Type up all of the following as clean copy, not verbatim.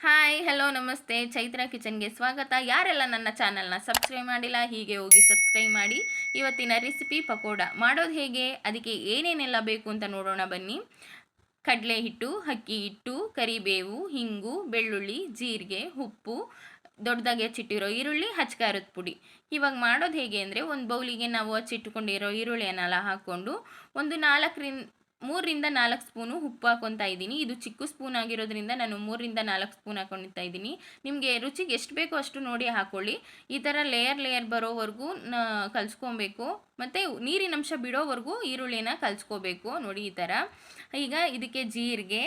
Hi hello ನಮಸ್ತೆ ಚೈತ್ರ ಕಿಚನ್ಗೆ ಸ್ವಾಗತ. ಯಾರೆಲ್ಲ ನನ್ನ ಚಾನಲ್ನ ಸಬ್ಸ್ಕ್ರೈಬ್ ಮಾಡಿಲ್ಲ ಹೀಗೆ ಹೋಗಿ ಸಬ್ಸ್ಕ್ರೈಬ್ ಮಾಡಿ. ಇವತ್ತಿನ ರೆಸಿಪಿ ಪಕೋಡ ಮಾಡೋದು ಹೇಗೆ, ಅದಕ್ಕೆ ಏನೇನೆಲ್ಲ ಬೇಕು ಅಂತ ನೋಡೋಣ ಬನ್ನಿ. ಕಡಲೆ ಹಿಟ್ಟು, ಅಕ್ಕಿ ಹಿಟ್ಟು, ಕರಿಬೇವು, ಹಿಂಗು, ಬೆಳ್ಳುಳ್ಳಿ, ಜೀರಿಗೆ, ಉಪ್ಪು, ದೊಡ್ಡದಾಗಿ ಹಚ್ಚಿಟ್ಟಿರೋ ಈರುಳ್ಳಿ, ಹಚ್ಕಾರದ ಪುಡಿ. ಇವಾಗ ಮಾಡೋದು ಹೇಗೆ ಅಂದರೆ, ಒಂದು ಬೌಲಿಗೆ ನಾವು ಹಚ್ಚಿಟ್ಕೊಂಡಿರೋ ಈರುಳ್ಳಿಯನ್ನೆಲ್ಲ ಹಾಕ್ಕೊಂಡು ಒಂದು 3 ರಿಂದ 4 ಸ್ಪೂನು ಉಪ್ಪು ಹಾಕೊತಾ ಇದ್ದೀನಿ. ಇದು ಚಿಕ್ಕ ಸ್ಪೂನ್ ಆಗಿರೋದ್ರಿಂದ ನಾನು 3 ರಿಂದ 4 ಸ್ಪೂನ್ ಹಾಕೊತಾ ಇದ್ದೀನಿ. ನಿಮಗೆ ರುಚಿಗೆ ಎಷ್ಟು ಬೇಕೋ ಅಷ್ಟು ನೋಡಿ ಹಾಕ್ಕೊಳ್ಳಿ. ಈ ಥರ ಲೇಯರ್ ಬರೋವರೆಗೂ ಕಲಿಸ್ಕೊಬೇಕು, ಮತ್ತು ನೀರಿನಂಶ ಬಿಡೋವರೆಗೂ ಈರುಳ್ಳಿನ ಕಲಿಸ್ಕೋಬೇಕು. ನೋಡಿ ಈ ಥರ. ಈಗ ಇದಕ್ಕೆ ಜೀರಿಗೆ,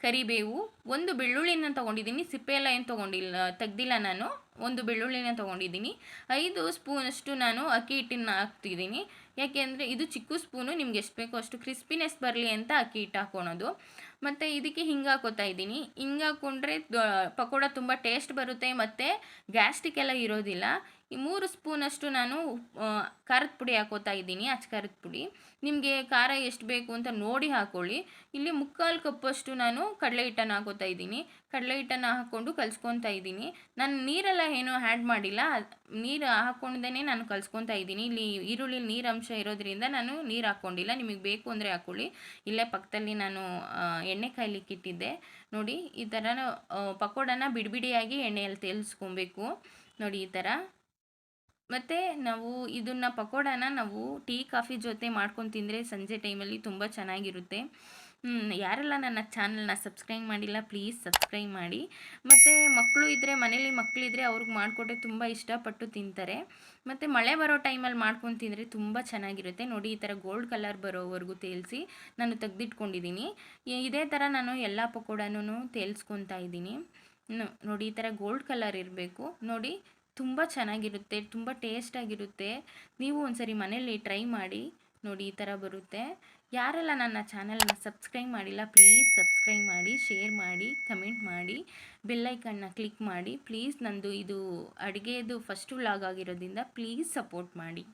ಕರಿಬೇವು, ಒಂದು ಬೆಳ್ಳುಳ್ಳಿನ ತೊಗೊಂಡಿದ್ದೀನಿ, ಸಿಪ್ಪೆ ಎಲ್ಲ ಏನು ತೊಗೊಂಡಿಲ್ಲ, ತೆಗ್ದಿಲ್ಲ ನಾನು. ಒಂದು ಬೆಳ್ಳುಳ್ಳಿನ ತೊಗೊಂಡಿದ್ದೀನಿ. 5 ಸ್ಪೂನಷ್ಟು ನಾನು ಅಕ್ಕಿ ಹಿಟ್ಟನ್ನು ಹಾಕ್ತಿದ್ದೀನಿ. ಯಾಕೆಂದರೆ ಇದು ಚಿಕ್ಕ ಸ್ಪೂನು, ನಿಮ್ಗೆ ಎಷ್ಟು ಬೇಕೋ ಅಷ್ಟು ಕ್ರಿಸ್ಪಿನೆಸ್ ಬರಲಿ ಅಂತ ಅಕ್ಕಿ ಹಿಟ್ಟು ಹಾಕ್ಕೊಳೋದು. ಮತ್ತು ಇದಕ್ಕೆ ಹಿಂಗೆ ಹಾಕೋತಾ ಇದ್ದೀನಿ. ಹಿಂಗೆ ಹಾಕ್ಕೊಂಡ್ರೆ ಪಕೋಡ ತುಂಬ ಟೇಸ್ಟ್ ಬರುತ್ತೆ, ಮತ್ತು ಗ್ಯಾಸ್ಟ್ರಿಕ್ ಎಲ್ಲ ಇರೋದಿಲ್ಲ. ಈ 3 ಸ್ಪೂನಷ್ಟು ನಾನು ಖಾರದ ಪುಡಿ ಹಾಕೋತಾ ಇದ್ದೀನಿ, ಖಾರದ ಪುಡಿ. ನಿಮಗೆ ಖಾರ ಎಷ್ಟು ಬೇಕು ಅಂತ ನೋಡಿ ಹಾಕ್ಕೊಳ್ಳಿ. ಇಲ್ಲಿ 3/4 ಕಪ್ಪಷ್ಟು ನಾನು ಕಡಲೆ ಹಿಟ್ಟನ್ನು ಹಾಕೋತಾ ಇದ್ದೀನಿ. ಕಡಲೆ ಹಿಟ್ಟನ್ನು ಹಾಕ್ಕೊಂಡು ಕಲಿಸ್ಕೊತಾ ಇದ್ದೀನಿ. ನಾನು ನೀರೆಲ್ಲ ಏನೂ ಆ್ಯಡ್ ಮಾಡಿಲ್ಲ, ನೀರು ಹಾಕ್ಕೊಂಡೇ ನಾನು ಕಲಿಸ್ಕೊತಾ ಇದ್ದೀನಿ. ಇಲ್ಲಿ ಈರುಳ್ಳಿ ನೀರಂಶ ಇರೋದ್ರಿಂದ ನಾನು ನೀರು ಹಾಕ್ಕೊಂಡಿಲ್ಲ. ನಿಮಗೆ ಬೇಕು ಅಂದರೆ ಹಾಕ್ಕೊಳ್ಳಿ. ಇಲ್ಲೇ ಪಕ್ಕದಲ್ಲಿ ನಾನು ಎಣ್ಣೆ ಕಾಯ್ಲಿಕ್ಕೆ ಇಟ್ಟಿದ್ದೆ. ನೋಡಿ ಈ ಥರ ಪಕೋಡನ ಬಿಡಿಯಾಗಿ ಎಣ್ಣೆಯಲ್ಲಿ ತೇಲಿಸ್ಕೊಬೇಕು. ನೋಡಿ ಈ ಥರ. ಮತ್ತು ನಾವು ಇದನ್ನು ಪಕೋಡನ ನಾವು ಟೀ ಕಾಫಿ ಜೊತೆ ಮಾಡ್ಕೊಂಡು ತಿಂದರೆ ಸಂಜೆ ಟೈಮಲ್ಲಿ ತುಂಬ ಚೆನ್ನಾಗಿರುತ್ತೆ. ಯಾರೆಲ್ಲ ನನ್ನ ಚಾನಲ್ನ ಸಬ್ಸ್ಕ್ರೈಬ್ ಮಾಡಿಲ್ಲ ಪ್ಲೀಸ್ ಸಬ್ಸ್ಕ್ರೈಬ್ ಮಾಡಿ. ಮತ್ತು ಮಕ್ಕಳು ಇದ್ದರೆ, ಮನೇಲಿ ಮಕ್ಕಳಿದ್ರೆ ಅವ್ರಿಗೆ ಮಾಡಿಕೊಟ್ರೆ ತುಂಬ ಇಷ್ಟಪಟ್ಟು ತಿಂತಾರೆ. ಮತ್ತು ಮಳೆ ಬರೋ ಟೈಮಲ್ಲಿ ಮಾಡ್ಕೊಂಡು ತಿಂದರೆ ತುಂಬ ಚೆನ್ನಾಗಿರುತ್ತೆ. ನೋಡಿ ಈ ಥರ ಗೋಲ್ಡ್ ಕಲರ್ ಬರೋವರೆಗೂ ತೇಲಿಸಿ ನಾನು ತೆಗೆದಿಟ್ಕೊಂಡಿದ್ದೀನಿ. ಇದೇ ಥರ ನಾನು ಎಲ್ಲ ಪಕೋಡನೂ ತೇಲ್ಸ್ಕೊತಾ ಇದ್ದೀನಿ. ನೋಡಿ ಈ ಥರ ಗೋಲ್ಡ್ ಕಲರ್ ಇರಬೇಕು. ನೋಡಿ ತುಂಬ ಚೆನ್ನಾಗಿರುತ್ತೆ, ತುಂಬ ಟೇಸ್ಟಾಗಿರುತ್ತೆ. ನೀವು ಒಂದ್ಸರಿ ಮನೇಲಿ ಟ್ರೈ ಮಾಡಿ. ನೋಡಿ ಈ ಥರ ಬರುತ್ತೆ. ಯಾರೆಲ್ಲ ನನ್ನ ಚಾನಲ್ನ ಸಬ್ಸ್ಕ್ರೈಬ್ ಮಾಡಿಲ್ಲ ಪ್ಲೀಸ್ ಸಬ್ಸ್ಕ್ರೈಬ್ ಮಾಡಿ, ಶೇರ್ ಮಾಡಿ, ಕಮೆಂಟ್ ಮಾಡಿ, ಬೆಲ್ಲೈಕನ್ನ ಕ್ಲಿಕ್ ಮಾಡಿ ಪ್ಲೀಸ್. ನಂದು ಇದು ಅಡುಗೆದು ಫಸ್ಟ್ ವ್ಲಾಗ್ ಆಗಿರೋದ್ರಿಂದ ಪ್ಲೀಸ್ ಸಪೋರ್ಟ್ ಮಾಡಿ.